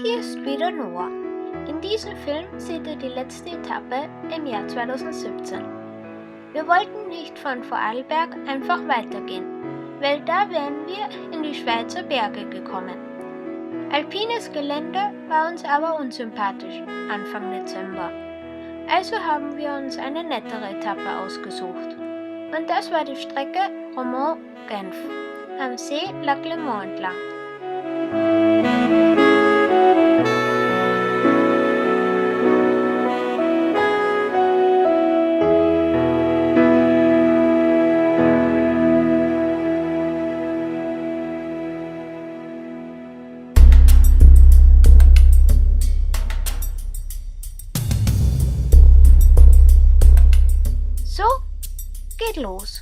Hier ist wieder Noah. In diesem Film seht ihr die letzte Etappe im Jahr 2017. Wir wollten nicht von Vorarlberg einfach weitergehen, weil da wären wir in die Schweizer Berge gekommen. Alpines Gelände war uns aber unsympathisch Anfang Dezember. Also haben wir uns eine nettere Etappe ausgesucht. Und das war die Strecke Romont-Genf am See Lac Léman entlang. So, geht los.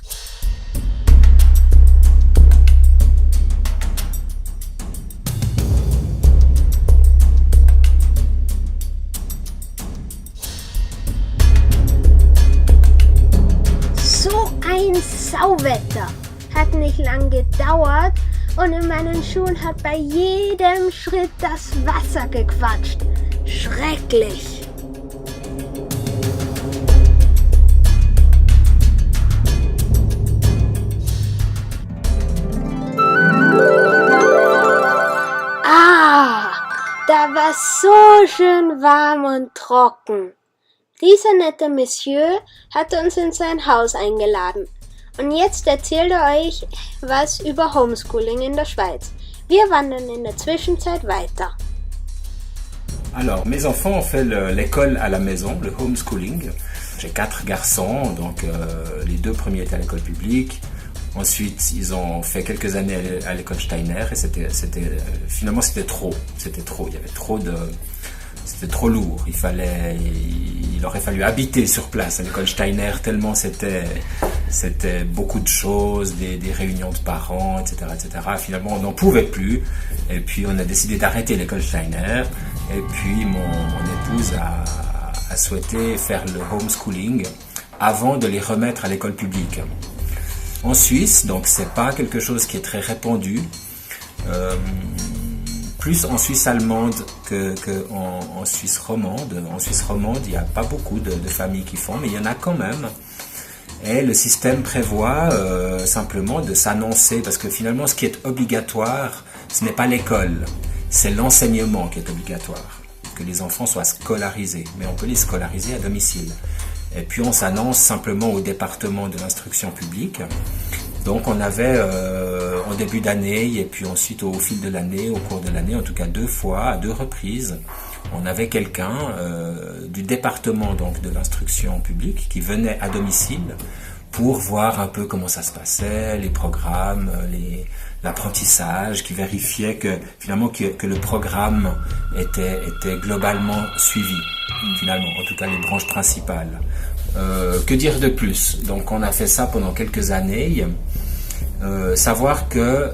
So ein Sauwetter. Hat nicht lang gedauert und in meinen Schuhen hat bei jedem Schritt das Wasser gequatscht. Schrecklich. Da war so schön warm und trocken. Dieser nette Monsieur hat uns in sein Haus eingeladen. Und jetzt erzählt er euch was über Homeschooling in der Schweiz. Wir wandern in der Zwischenzeit weiter. Alors, mes enfants ont fait l'école à la maison, le homeschooling. J'ai 4 garçons, donc les 2 premiers étaient à l'école publique. Ensuite, ils ont fait quelques années à l'école Steiner et finalement c'était trop. Il y avait c'était trop lourd. Il aurait fallu habiter sur place à l'école Steiner tellement c'était beaucoup de choses, des réunions de parents, etc. Finalement, on n'en pouvait plus. Et puis, on a décidé d'arrêter l'école Steiner. Et puis, mon épouse a souhaité faire le homeschooling avant de les remettre à l'école publique. En Suisse, donc c'est pas quelque chose qui est très répandu, plus en Suisse allemande en Suisse romande. En Suisse romande, il n'y a pas beaucoup de familles qui font, mais il y en a quand même. Et le système prévoit simplement de s'annoncer, parce que finalement ce qui est obligatoire, ce n'est pas l'école, c'est l'enseignement qui est obligatoire, que les enfants soient scolarisés, mais on peut les scolariser à domicile. Et puis on s'annonce simplement au département de l'instruction publique. Donc on avait en début d'année et puis ensuite au fil de l'année, au cours de l'année, en tout cas 2 fois, à 2 reprises, on avait quelqu'un du département donc de l'instruction publique qui venait à domicile pour voir un peu comment ça se passait, les programmes, l'apprentissage, qui vérifiait que finalement que le programme était globalement suivi, finalement, en tout cas les branches principales. Que dire de plus? Donc on a fait ça pendant quelques années. Savoir que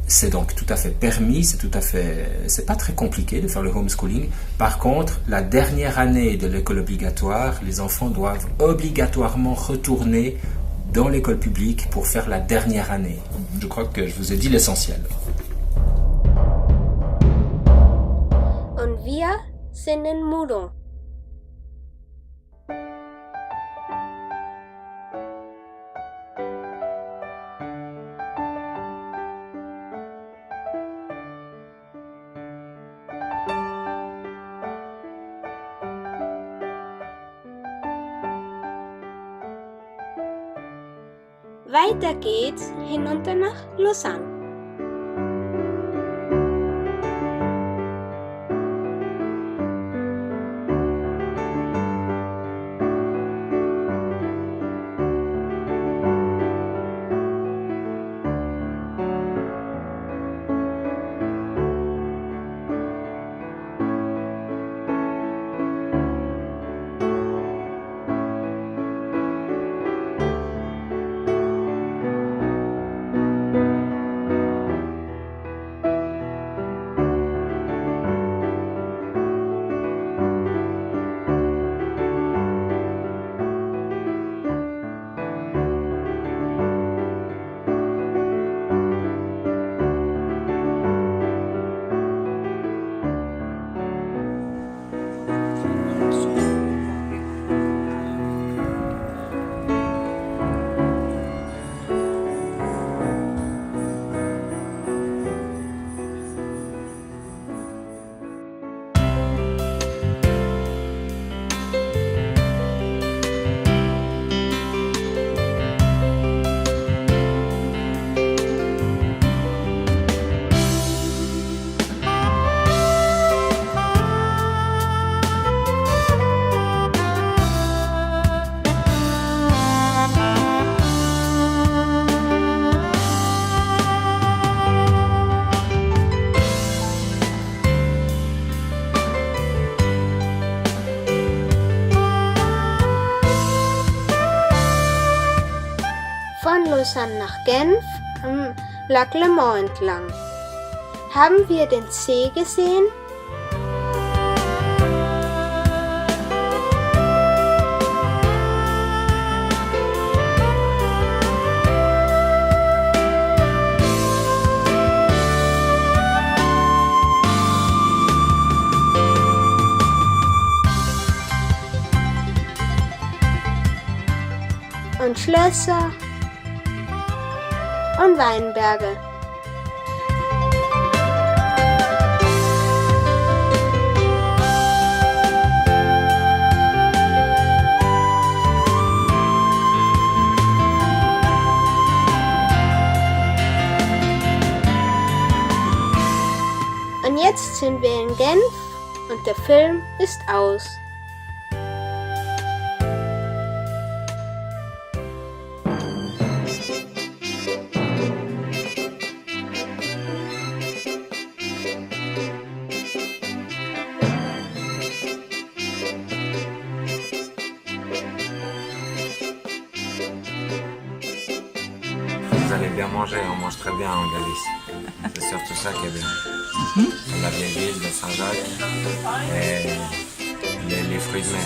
c'est donc tout à fait permis, c'est pas très compliqué de faire le homeschooling. Par contre, la dernière année de l'école obligatoire, les enfants doivent obligatoirement retourner dans l'école publique pour faire la dernière année. Je crois que je vous ai dit l'essentiel. Und wir sind in Moudon. Weiter geht's hinunter nach Lausanne. Genf am Lac Le Mans entlang. Haben wir den See gesehen? Und Schlösser und Weinberge. Und jetzt sind wir in Genf und der Film ist aus. Vous allez bien manger, on mange très bien en Galice. C'est surtout ça qui est bien. La vieille ville de Saint-Jacques et les fruits de mer.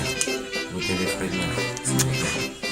Goûtez les fruits de mer, s'il vous plaît.